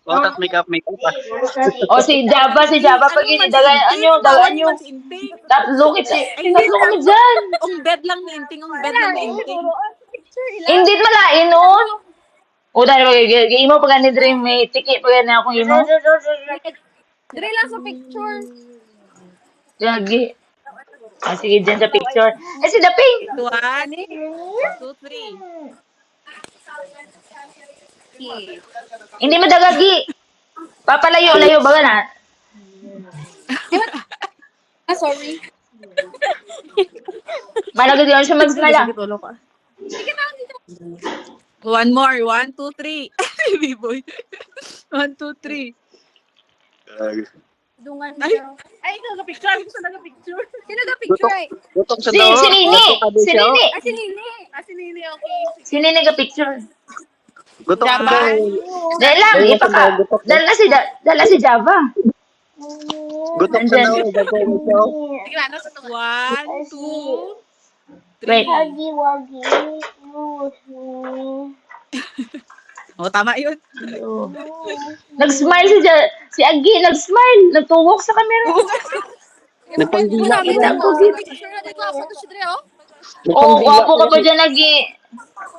Watat makeup pa. O si Java pag Anong man si inidagan Inting? anyo, Bawal dagan ni nyo. man si Inting. Ay, hindi. Tatlo kami dyan. Ang bed lang ni Inting. Ang bed lang ni Inting. Hindi malain nun. O dahil imo pag ni Dream may tiki pag na akong imo. Dire lang sa picture. Lagi. Sige dyan sa picture. Si Daping. One, two, three. Hindi madagagi. Papalayo-layo ba na? Sorry. Malagad yun siya mag-smile. Tulo ka. One more. 1, 2, 3. B-boy. 1, 2, 3. Dungan Ay. siya. Ay, nagka-picture. Gusto nagka-picture. Sino na picture ay? Gutok sa Si daw. Nini. Si Nini. Si Nini. Si Nini, okay. Si Nini ka picture. Gutok sa Java. daw. Dahil lang, Ayun, ipaka. gutok. Dala si Java. Gutok sa daw. Gutok sa daw. Sige na, nasa 1, 2, 3. Wait. Oh, tama yun. Nag-smile si Agi. Nag-smile. Nagtuwok sa camera. Nagpanggila ka Kita ba? ko gid. Picture na dito. Photo siya dire oh. Oh, Nagpanggila wapo ka ka ba dyan, Agi?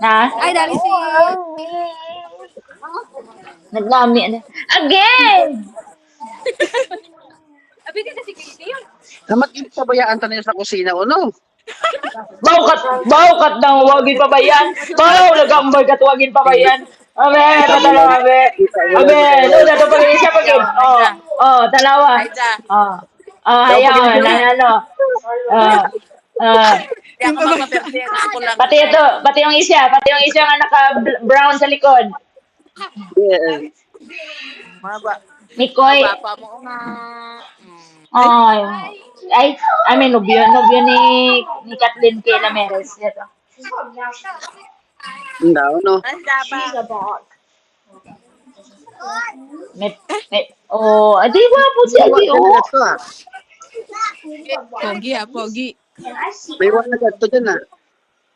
Ha? Ay, dari si... Nagnami. Again! Abi ka si Katie. Namat yung pabayaan tayo sa kusina o no? Bawkat nang wagin pa ba yan? Baw, nagambay ka tuwagin pa ba yan? Abe, patalawa, abe. Abe, doon na ito pag-isa pag-in. Talawa. Hayaw, ano. Pati yung isa nga naka-brown sa likod. Yeah. Mikoy. I mean, nobyo ni Kathleen K. Lameres. Ito. Hindi no? Adi wapo si Adi, oh. Pogi pogi. May wala na to dyan ah.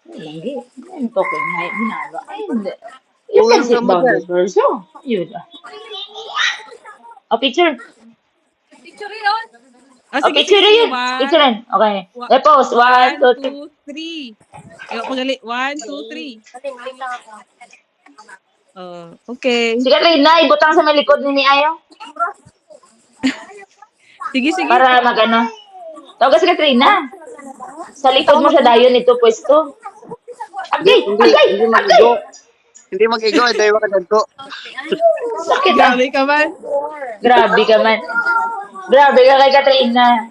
Hindi. Ito ko na ginagawa. Ay, hindi. You can sit down this version. Yun. Picture. Picture yun. Picture yun. Picture yun. Okay. Pose. 1, 2, 3. 3. Ayaw pagali. 1, 2, 3. Okay. Sige, Rina. Ibutang sa may likod ni Ayaw. Sige. Para magano. Tawag ka si Katrina. Sa likod mo sa dayon ito pwesto. Agay! Hindi mag-igo. Hindi mag-igo. Ito yung mga ko. Sakit ah. Grabe ka man. Grabe ka man. Grabe ka kay Katrina.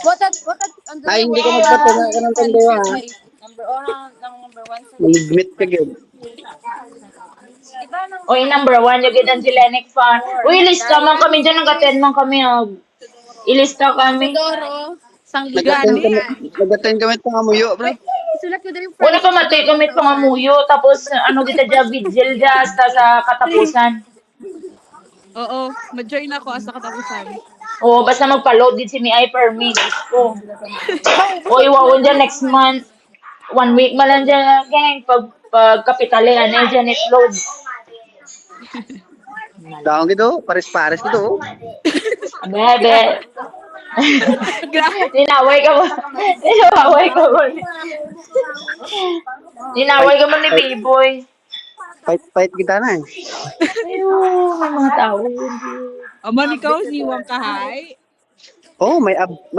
What Ay, hindi ka magpatuna ka ng tandewa ha. Number 1. Maligmit ka yun. Oy, number 1 yung gidan si Lenek Fan. Uy, lista man kami dyan. Nag-attend man kami. Ilista kami. Doro. Sang Nag-attend kami ito nga muyo, bro. Sulat ko din Wala pa matay kami pangamuyo. Tapos, kita dyan, vigil dyan, hasta sa katapusan. Oo. Ma-join ako sa katapusan. Basta magpa-load din si Miay per me. Gusto. Iwawon dyan next month. 1 week malang dyan, gang. Pag kapitalihan na dyan, i-load. Dahon gito, pares-pares gito. Bebe. Ninaway ka mo. Ninaway ka mo ni B-Boy. Fight kita na eh. Ayun, may mga tao. Aman ikaw, niwang kahay. Oh, may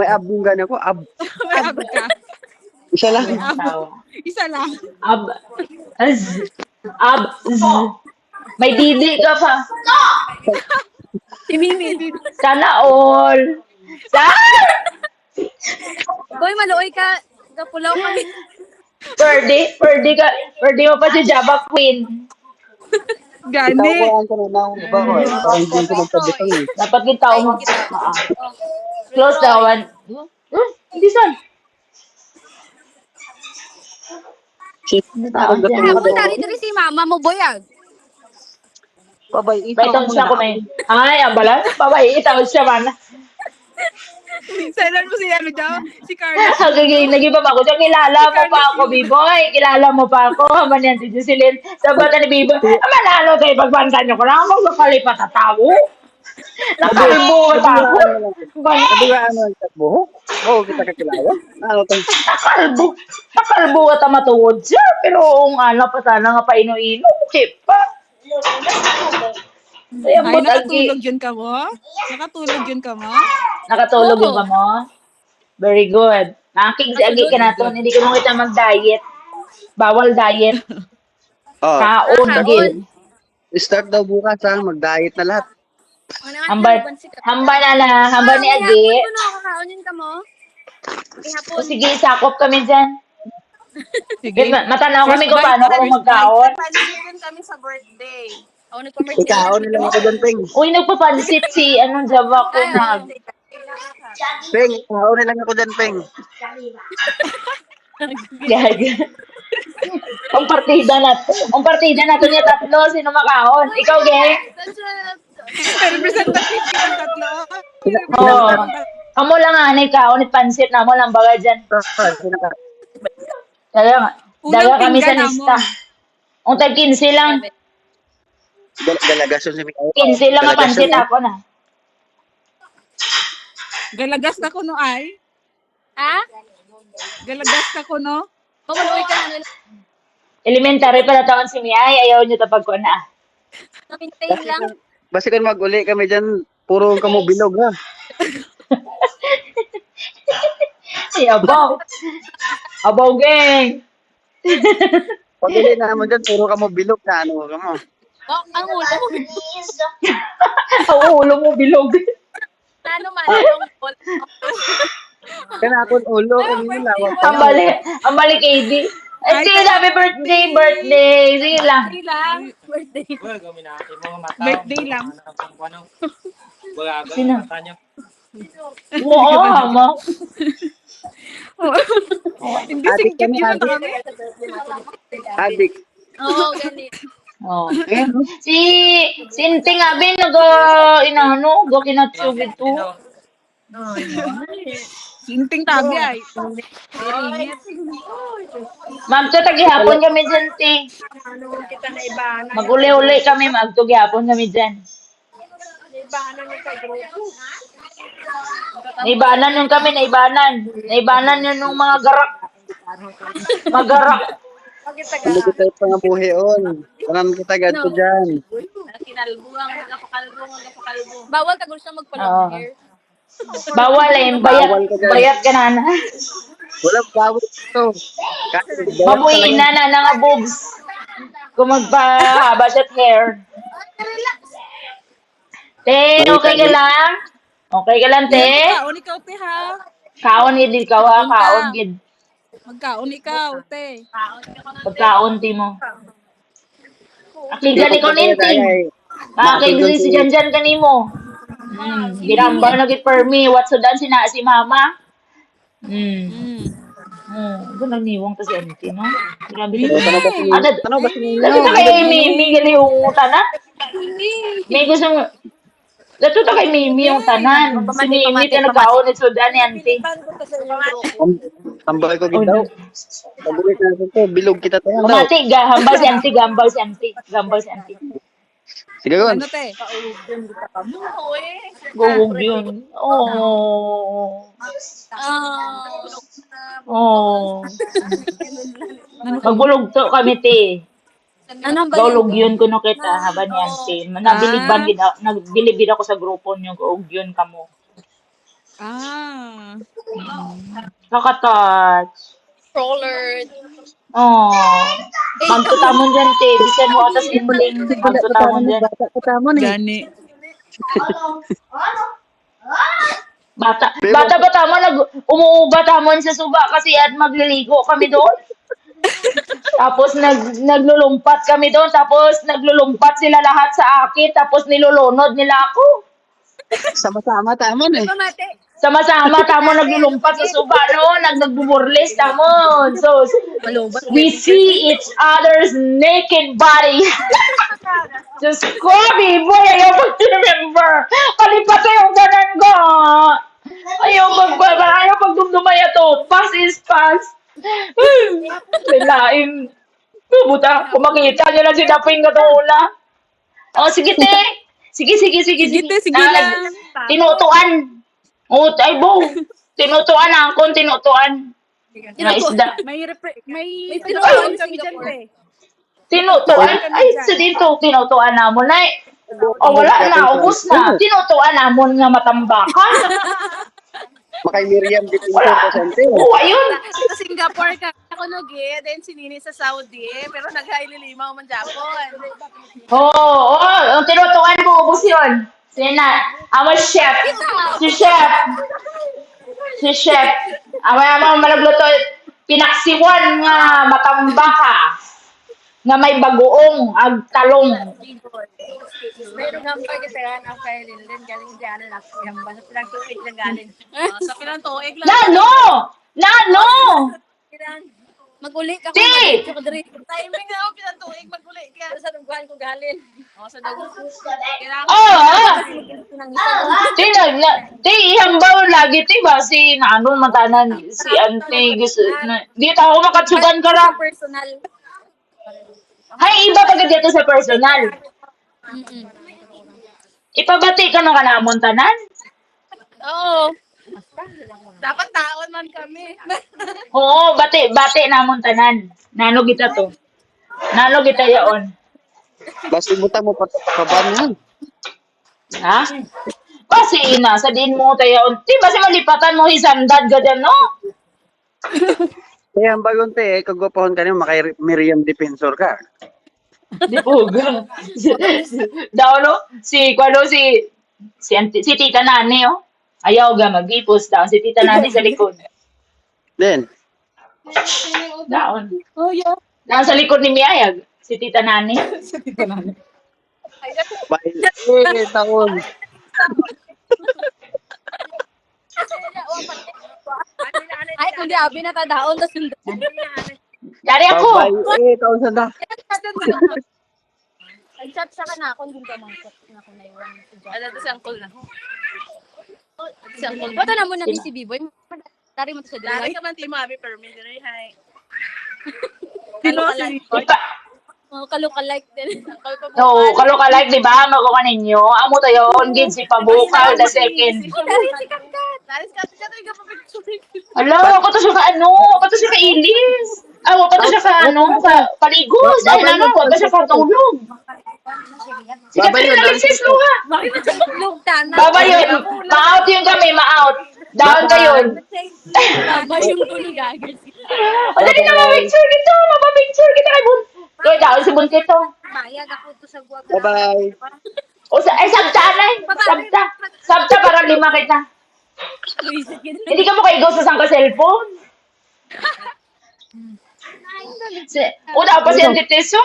abungan ako. May ab ka. Isa lang. Isa lang. Z. May didi ka pa. Si Mimi. Sana all. Boy, maluoy ka. Kapulaw kami. Pwede mo pa si Java Queen. Gani. Itaw ko ang kanunang iba ko eh. Parang hindi ko magpabitang eh. Dapat kita mo. Close na one. Hindi son. Punta rito rin si mama mo, boy ah. Pabay, ito. Baitong siya kumain. Ay, ang balas. Pabay, itaw siya man. Minsan mo si ano daw, si Carlos. Nag-iba pa ako dyan. Kilala Si mo pa Carlos ako, yun. B-boy. Kilala mo pa ako. Haman yan si Jocelyn. Sa bata ni B-boy. Manalo tayo pagbanta nyo ko lang. Magkakalipat at tao. Nakalbo at ako. Kabiwaan mo lang. Bala. Kabiwaan mo lang sa buhok. Oo, kita kakilala. Ano to? Nakalbo. Nakalbo at matuwod siya. Pero kung ano pa sana nga paino-ino. Okay pa. Kaya Ay, mo nakatulog tagi. yun ka mo? Nakatulog yun ka mo? Nakatulog yung Oo. ka mo? Very good. Nakakig si Agi ka na to. Hindi ko nung kita mag-diet. Bawal diet. Oh, Kaon, Kaon. gil. start daw bukas ha. Mag-diet na lahat. Hambal, hambal na na, hambal ni Agi. Ihapon ko no, kakaon yun ka mo. Ihapon. O sige, sakop kami dyan. Sige. Matanaw kami kung First paano bite, kung first magkaon. Pansit yun kami sa birthday. Ako nag-commerce Ikaw nila ako dyan, Peng. Uy, nagpapansit si, anong Java ko nag. Peng, ikaw nila ako dyan, Peng. Gag. Ang partida na to niya tatlo, sino makaon? Ikaw, Geng? Representative yung tatlo. Oo. Amo lang anay kaon at pansit na mo lang baga dyan. Daga Unang kami sa pinggan na lista. mo. Ang tag 15 lang. Delegasyon si Mikael. 15 lang ang pansit ako na. Galagas na ko no ay. Ha? Galagas na ko no. Mamuloy ka na nila. Elementary pala taon si Miyay, ayaw niyo tapag ko na. Napintayin lang. Basta kan mag-uli kami dyan, puro kamo bilog ha. Ay, abaw. Abaw, Geng. Pag-uli na mo dyan, puro kamo bilog na ano kamo. Oh, ang ulo. Ang ulo mo bilog. Ano man, yung ulo. Kanakon ulo, kanina lawak pa. Ang balik, KD. Ay, sige, happy birthday. Sige lang. Hindi lang. Birthday. Birthday lang. Sino? Oo, ama. Hindi Adik singkit kami, yun adik. kami. Adik. Oo, ganit. Oh. Si Sinting abi inano, go kinatsug ito. Sinting tabi ay. Iringit. Ma'am, sa tagihapon kami dyan, ti. Kita na iba. Mag-uli-uli kami, magtugihapon kami dyan. Naibanan yun kami, naibanan. Naibanan yun ng mga garak. Magarak. Hindi kita pa nga buhi on. Parang kita gadto dyan. Kinalbuang, nagapakalbong. Bawal ka siya Oo. magpa-long hair. Bawal eh, bayat ka na na. Walang bawal ito. Mabuhin na nga boobs. Kung magpahaba siya hair. Te, okay ka lang? Okay ka lang, te? Magkaon ikaw, te, ha? Kaon gid ikaw ha, kaon gid. Magkaon ikaw, te. Pagkaon ti mo. Aking gani ko ninting. Aking gani si Janjan kanimo. Ginambang na gid per me. What so dan si mama? Ganun niwang ta si auntie, no? Grabe ka. Ano ba sinino? Dato ta kay Mimi gali yung tanan. May gusto mo. Dato ta kay Mimi yung tanan. Si Mimi tinagkaon ni Sudan ni auntie. Tambay ko gitaw. Pag-ulit na ito, bilog kita tayo. Mati, gambal si auntie. Sige gon. Ano, te? Gawog yun. Oh. Oh. Magbulog to kami, te. Ano ba Gawlog yun kuno kita, haban ni auntie. Nagbilib gid ako sa grupo niyo, gawog yun kamo. Ah. Nakatouch. Stroller. Oh. Magtutamon dyan, te. Bisan mo atas imuling. Magtutamon dyan. Katamo ni. Gani. Bata ba tama? Umuuba tamon sa suba kasi at magliligo kami doon. Tapos naglulumpat kami doon. Tapos naglulumpat sila lahat sa akin. Tapos nilulunod nila ako. Sama-sama tamon eh. Pamate. Sama-sama tamo naglulumpat sa suba no, nagbuburles tamo. So we see each other's naked body. Just ko, boy, ayaw mag-remember. Kalipat yung ganan ko. Ayaw pagdumdumay ato. Pass is pass. Lain. Buta, kung makita niyo lang si Daping katula. Oh, sige te. Sige Sige. te, sige lang. Tinutuan. Oh, ay bo. Tinutuan akong tinutuan. Nga isda. May tinutuan kami dyan, Singapore. te. Tinutuan? Ay, sa dito, tinutuan namon na O wala na, ubos na. Tinutuan namon nga matambakan. Makay Miriam Dipintor ko sente. Oo, ayun. Sa Singapore ka ako nogi, then sinini sa Saudi, pero naghaililimaw man Japon. Oo, tinutuan mo, ubos yun. Sina, ama chef. Si chef. Si chef. Ama malagluto, pinaksiwan nga matambaka. Nga may bagoong ag talong. Pero number kita yan, ang kaya Lilin, galing dyan na yung basta lang tuwid lang galing. Sa pilang tuig lang. Nano! Mag-uli ka Ti! kung Timing na ako pilang tuig maguli ka. sa dughan ko galing. Sa dugo. Ti, ihambaw lagi ti ba si nanon matanan si auntie gusto na di tao makatsugan ka ra. Personal. Hay iba pagka dito sa personal. Ipabati ka no kanamon tanan? Oo. Dapat taon man kami. Oo, bati namon tanan. Nano kita to. Nano kita yaon. Basta buta mo pabanyan. Ha? Basi ina sa din mo tayo. Ti basi malipatan mo hisandad gadan no? Kaya ang bagon te, kagwapohon ka niyo, makay Miriam Dipensor ka. Di po ga. Daw no si Tita Nani oh. Ayaw ga magipos daw si Tita Nani sa likod. Then, Daon. Oh, yeah. Daon sa likod ni Miyayag si Tita Nani. bye. Taon. Ay, kung di abi na tadaon, tas hindi. Yari ako. Bye. Taon sa da. Nag-chat siya ka na ako, hindi ka mangkot na ako naiwan. Ano to si Uncle na? Bato na mo na si B-Boy. Dari mo to sa Dari dila. ka man ti Mami Permin. Dari, hi. Ipa, Kaluka-like din. no, kalo ka like, di ba? Magawa ninyo. Amo tayo, engage si Pabukal, the second. Dari si Kakkat. Dari ka ito ka picture. Hala, ako to siya ka ano, ako to siya ka ilis. Ako to siya ka ano, paligos. Ay, ano, ako to siya ka tulog. Si Babay Catherine yun, Alexis, luha. Lugtan na. Baba yun, ma-out yun kami, ma-out. Down ka yun. Baba yung tulog agad. O, dali na mapicture dito, mapapicture kita kay Bun. Kaya down si Bun dito. Bayag ako to sa guwag. Bye-bye. O, sabta na eh. Sabta para lima kita. Hindi ka mo kaigaw sa sang ka cellphone. Una pa si Antiteso.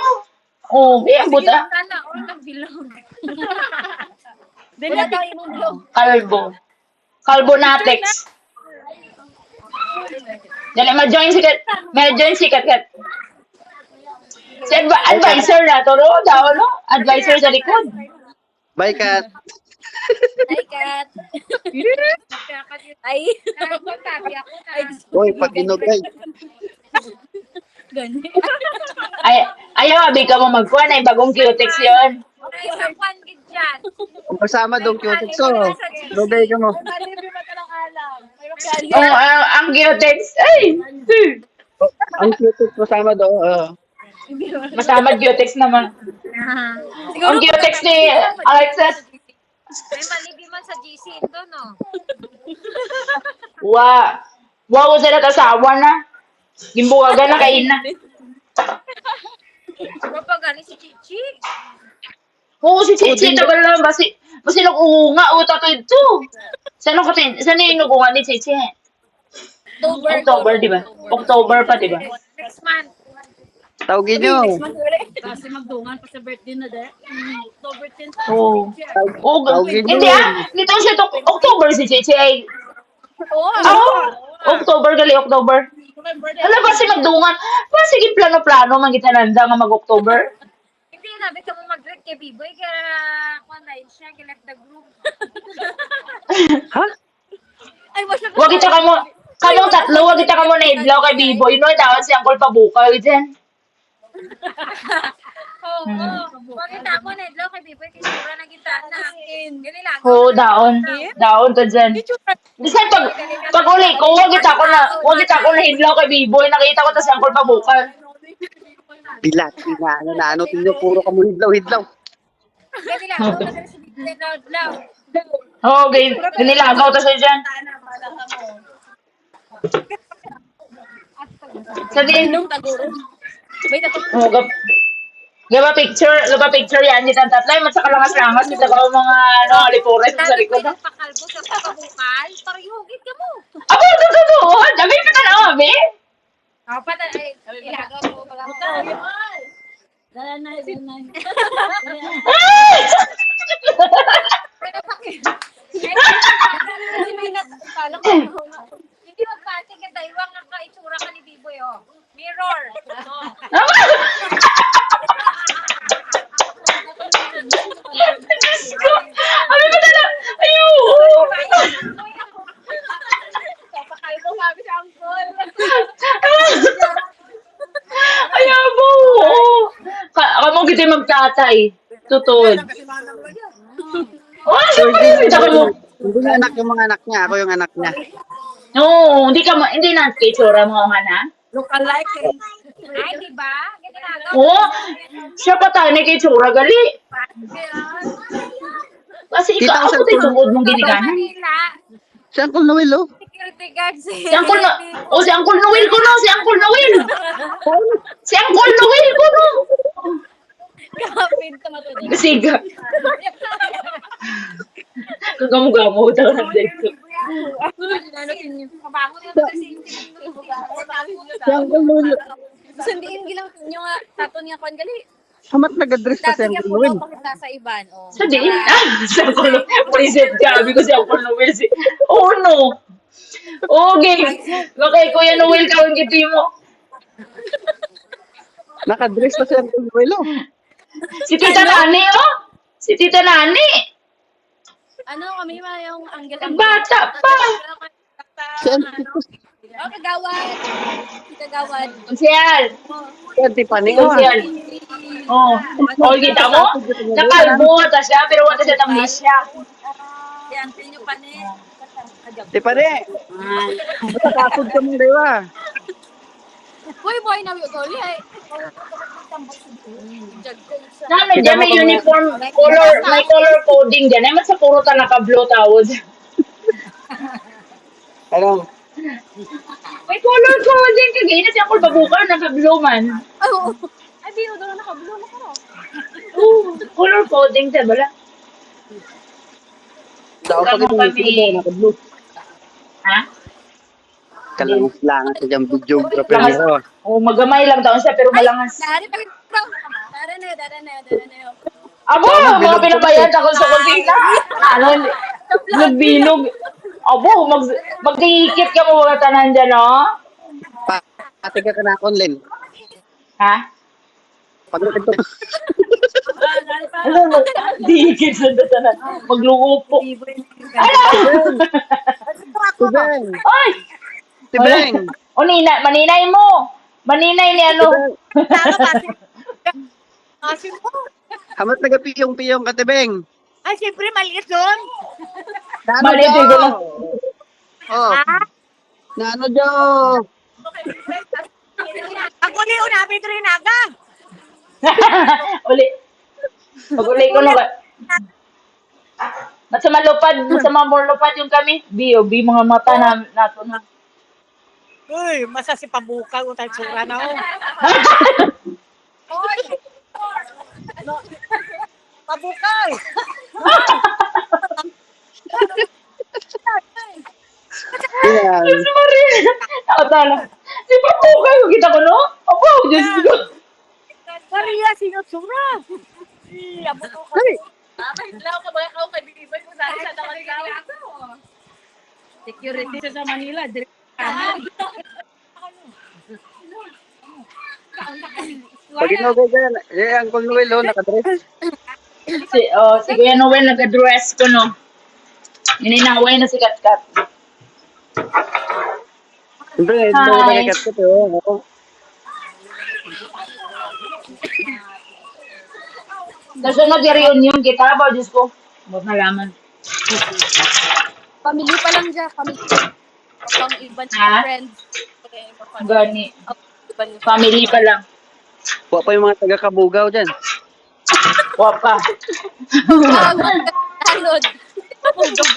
Oh, eh, ang buta. Sana, o nagbilang. Wala tayo imong blog. Kalbo Natex. Dali, ma-join si Kat. Si advisor na to, no? Daw, no? Advisor sa likod. Bye, Kat. Ay, Kat. Ay. Ay, Uy, pag inugay. gani. Ayaw, abi ka mo magkuhan ay bagong cutex yun. Ay, sa kwan gid dyan. Kung kasama dong cutex so. Lugay ka mo. Oh, ang cutex. Ay! Ang cutex kasama do. Masama cutex naman. Ang cutex ni Alexis. May maligi man sa GC ito, no? Wow, sila tasawa na. Gimbuwagan na kain na. Papagali si Chichi. Oo, si Chichi, tagal lang. Basi nag-uunga. O, tato ito. Saan yung nag-uunga ni Chichi? October, di ba? October pa, di ba? Next month. Tawagin nyo. Kasi magdungan pa sa birthday na de. October 10. Oo. Oh, Tawagin nyo. hindi Nito siya October si Chichi ay. October gali, October. Wala ba si magdungan? Ba, sige, plano-plano, magitananda nga mag-October. Hindi, nabi ka mo mag-greet kay B-Boy, kaya kung na siya, kaya the group. Ha? Ay, wala ka. Wag kita kamo, kamong tatlo, wag kita kamo na idlaw kay Biboy, no? Tawag si Uncle Pabukaw, dyan. Oo. Pagkita mo na idlaw kay Biboy, kay Sura na kita na akin. Ganila. Oo, daon. Daon to dyan. Bisan pag uli ko, wag kita ko na idlaw kay Biboy, nakita ko to si Uncle Pabukaw. Bilat, na ano, tinyo, puro ka mo hidlaw. Ganila. Ako na si Biboy idlaw. Oo, ganilagaw to siya dyan. Sabihin, Nung taguro. Wait, ako. oh, gaba picture yan, di tantatlay, mat sa kalangas-langas, kita ka mga, ano, alipores mo sa Sabi ko likod. yung pakalbo sa pabukal, parang hugit ka mo. Abo, totoo, dami pa na naman, be. Ako pa ay ilagaw ko pag ako. Dala na. Ay! Pero bakit? Hindi magpati ka tayo ang nakaitsura ka ni Biboy, oh. Mirror. Diyos ko! Abi ba na? Ayaw! Papakalbo kami sa angkol. Ayaw mo! Kamong kita magtatay. Tutod. Oh, siyempre! Tsaka mo. Hindi niya anak yung mga anak niya, ako yung anak niya. No, hindi na kay Chora mo nga na. Look alike. Ay, di ba? Ganilagaw. Oo, siya pa tayo ni kay Chora gali. Kasi Kita ko ako sa tayo tungkod mong giniganan. Manila. Si Uncle Noel, oh. Security guard si Si Uncle Noel ko no, si Uncle Noel. Si Uncle Noel ko no. Kapin tumatulog. Siga. Kagamo-gamo daw ng dito. Mabango na ito kasi Si Uncle Noel. sundiin gilang nyo nga tato niya kon gali. Hamat nag-address pa si Dati niya Uncle po Noel. pakita sa iban. Oh. Sa din? Si Uncle Noel. Preset gabi ko si Uncle Noel. Oh no. Okay. Okay, Kuya Noel, kawin kiti mo. Naka-dress pa si Uncle Noel, oh. Si Tita Nani, oh. Si Tita Nani. Ano kami ma yung anggel Bata pa. Si Uncle Oh, kagawad. Si kagawad. Kunsiyal. Tiffany, Ikaw oh. siya. Oh. Oh, kita mo? Nakalbo ata siya, pero wala siya amnesia. Si Uncle nyo pa ni. Tiffany. Matakasod ka mong dewa. Boy, boy, na yung goli ay. Sana dyan may uniform, may color coding dyan. Ay, mat sa puro ta naka-blue tawod. Ano? May color coding. Kagaya na siya kung babukan, naka-blue man. Oh. Ay, bino doon naka-blue na karo. Color coding siya, bala. Daw pag ito Kami- yung naka-blue. Ha? Kalangas-langas sa diyang videographer Langas. mo. Oh, magamay lang taon siya, pero malangas. Dari pa rin. Dari na. Abo, mga pinabayad ako sa kusina. Ano, nagbinog. Abo, magdikit ka mo mga tanan dyan, no? Pati ka na online. Ha? Pag ito, Ano, dikit sa tanan. Magluupo. Ano? si Beng. Ay! Si Beng. O, maninay mo. Maninay ni ano. Kasi mo. Hamat nagapiyong-piyong ka, Tibeng. Ay, siyempre, maliit doon. Maliit yung gano'n. Oh. Nano jo. Ako ni unapit rin aga. Uli. Pag-uli ko na. Masama lupad yung kami. Bi mga mata na nato na. Uy, masa si Pabukaw kung tayo tsura na oh. Pabukaw! Yan. Si Maria. Nakatala. Si Papukay, kita ko no? Apo, Diyos ko. Maria, sino tsura? Amo to ko. Law ka ba ako kay Bibay ko sa Tawaglaw? Security sa Manila, direct Pag inugo dyan, Uncle Noel, oh, nakadress. Si Kuya Noel nag-address ko no. Ininaway na si Katkat. Siyempre, hindi tayo Hi. nakakat ko, pero ako. Nasunod yung reunion kita ba? Diyos ko. Huwag nalaman. Family pa lang dyan. Family. Pang iba niya Ha? friends. Okay, iba pa. Gani. Iba niya. Family pa lang. Huwag pa yung mga taga-Kabugaw dyan. Huwag pa. Wow, magkakalod. Kabugaw.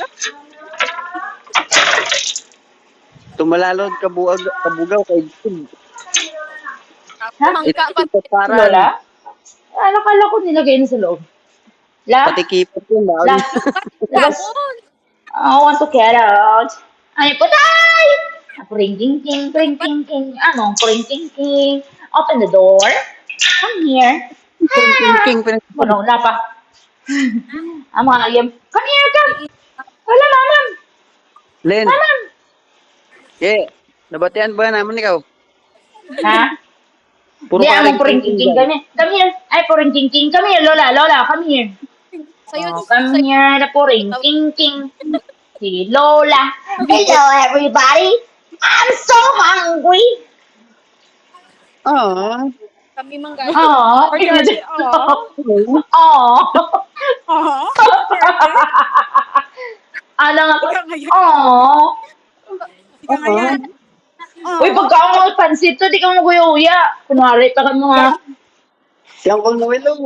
Tumalalod Kabugaw kay Jim. Ha? Mangka pa. Si Lola? Ano kala ko nilagay na sa loob? La? Pati kipot yun, La? dahil. Labas. I want to get out. Ay, putay! Ring, ting, ting, ring, ting, ting. Ano? Ring, ting, ting. Open the door. Come here. King, Wala, wala pa. Ang mga alien. Come here, come. Wala, mamam. Len, Mamam. nabatian ba naman ikaw? Ha? Puro Hindi, paring among puring ting, ting. dyan. Come here. Ay, puring ting, ting. Come here, Lola. Lola, come here. Sa'yo, Oh, come here, the puring ting, ting. Si Lola. Hello, everybody. I'm so hungry. Ah, kami mangga. Oh, Or daddy, oh. Oh. Oh. Ano nga po? Ikaw ngayon. Oh. Ikaw ngayon. Uy, pagka ako pansit to, di ka maguya-uya. Kunwari pa ka mo ha. si Uncle Noelo.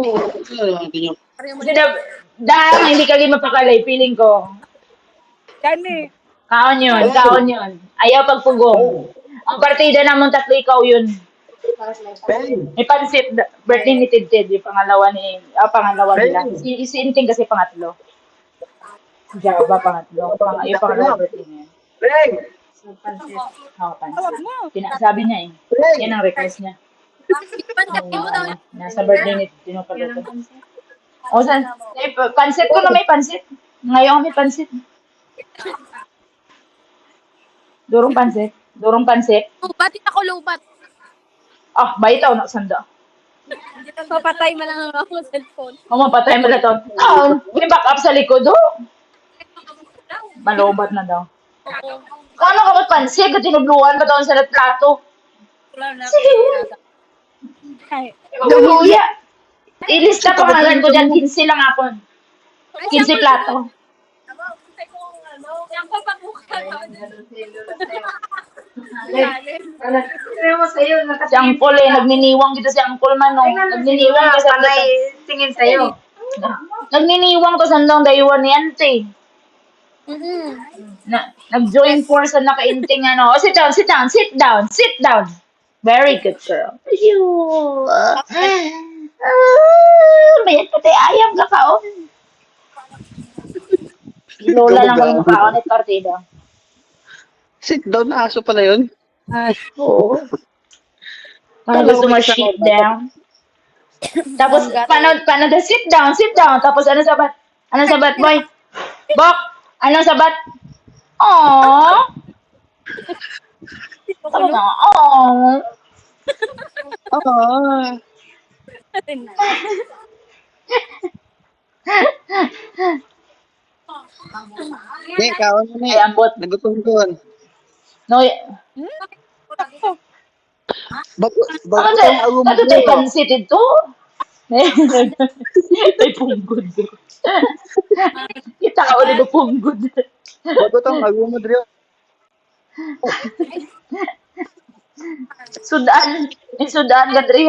Hindi nyo. Kasi dahil hindi ka rin mapakalay, feeling ko. Dani. Kaon yun. Ayaw pagpugong. Ang partida namang tatlo, ikaw yun. Pen, May pansit, birthday ni Tid, yung pangalawa nila. Si Inting kasi pangatlo. Si Java pangatlo. Yung pangalawa birthday niya. Pen, Oo, pansit. Sabi niya eh. Yan ang request niya. Nasa birthday ni Tinupagod. O, san? Eh, pansit ko na may pansit. Ngayon may pansit. Durong pansit. Lubat, ako lubat. Ah, baitaw na sanda. Papatay mo lang ang ako cellphone. Mapatay mo na to. May backup sa likod, oh. Malobat na daw. Kano ka magpansit? Tinubluan ba daw sa plato? Sige. Luya. Ilista pa pangalan ko dyan. 15 lang ako. 15 plato. Si Angkol eh. Nagniniwang kita si Angkol man. No? Nagniniwang ka sa tingin sa'yo. Nagniniwang ka sa ndang dayuan ni Ante. Nag-join force na nakainting ano. Oh, sit down. Very good girl. Phew. Mayat pati ayam ka kaon. Lola lang ang kaon at partida. sit down na aso pala yun. Ay, Oo. Parang gusto mo sit down. Tapos, paano sit down. Tapos, ano sabat, boy? Bok, ano sabat? Aww. Aww. ah, kaon mo Ay, na ambot. Nagutom doon. No, Bago tayong agumod ano tayo pansit ito? May punggod. Kita ka ulit ng punggod. Bago tayong agumod rin. Sudan, gadri.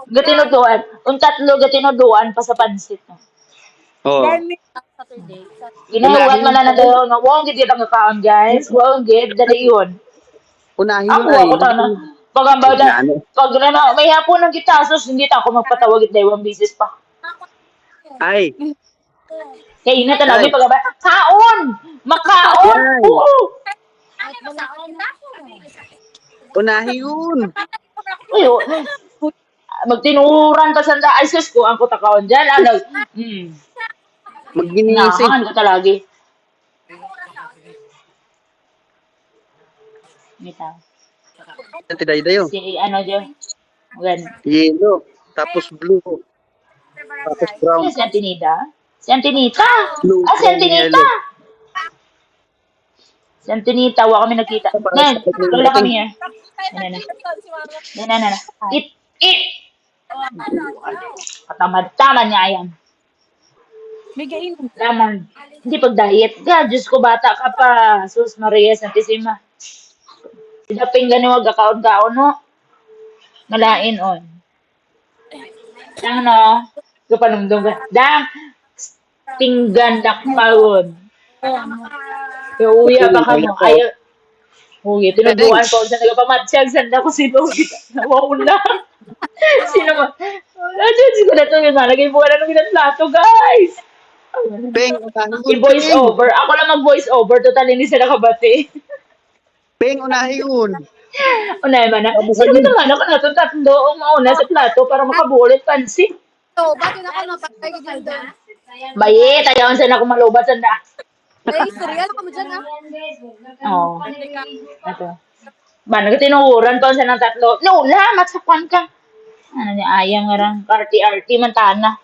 Gatinuduan. Ang tatlo gatinuduan pa sa pansit. Oh. Saturday. Ginahuwat mo na daw. Wong gid ang kaon, guys. Wong gid dali yun. Unahin Ako mo ako tana. Pag ang bawda, pag na may hapon ng gitasos, hindi ta ako magpatawag it daywang bisis pa. Ay, Kaya ina talaga pag kaon! Makaon! Ay. Oo! unahin yun. Ayo. Magtinuran pa sanda ay sus ko ang kutakaon dyan. Ano? Magginising. Nahangan ko talaga. Mita. Tiday-dayo. Si ano dyan? Gan. Yellow. Tapos blue. Tapos brown. Si Antinita? Si Antinita? Blue, Ah, si brown, Antinita! yellow. Yan, tinitawa kami nakita. Para sa Nan, lola pagdating. kami here. Yan na. Yan na. Eat, eat! Katamad-tamad niya yan. Bigay mo. Lamang, hindi pag-diet ka. Diyos ko, bata ka pa. Sus Maria Santissima. Sinaping gani wag kakaon-kaon, no? Malain, on. Dang, no? Kapanumdum ka. Dang! Tinggan nakpawon. Iuya pa ka mo. Ayaw. Uy, tinuduan ko sa nagpamatsyag. Sanda ko sinugi. Nawauna. Sino mo? Nandiyan siguro na ito yung nalagay mo na nung plato, guys. Peng, unahin yun, I-voice Peng. over. Ako lang mag-voice over. Total, hindi sila kabati. Peng, unahin yun. Unay man na. Pabukan Sino yun. ba naman ako natong tatlo ang mauna sa plato para makabulit pansit? So, ba't yun ako mapagay ka dyan doon? Bayi, tayawan sa na kumalubat sa na. Eh, surreal ako mo dyan, ah. Oo. Ito. Ba, nagtinuhuran pa sa ng tatlo. Lola, matsakwan ka. Ano ni Ayang nga rang arty-arty man tana.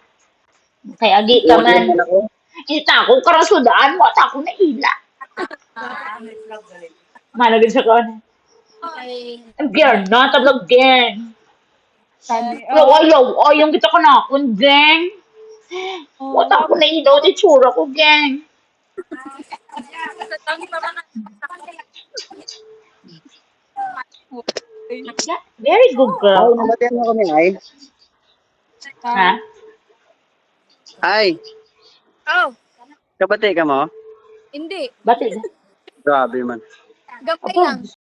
Kay agi ka Unahin man. ako. Ita ko karasudaan mo at ako na ila. Malagin sa kon. Ay, Again, not a vlog gang. Sabi, Ayaw kita ka na akong gang. What ako na ilaw di tsura ko gang. sa tangi pa mga Yeah, very good Ay, girl. namatayan ako ni Ay. Ha? Ay, Oh, kabati ka mo? hindi. Bakit? Grabe man. Gamay Opo, lang.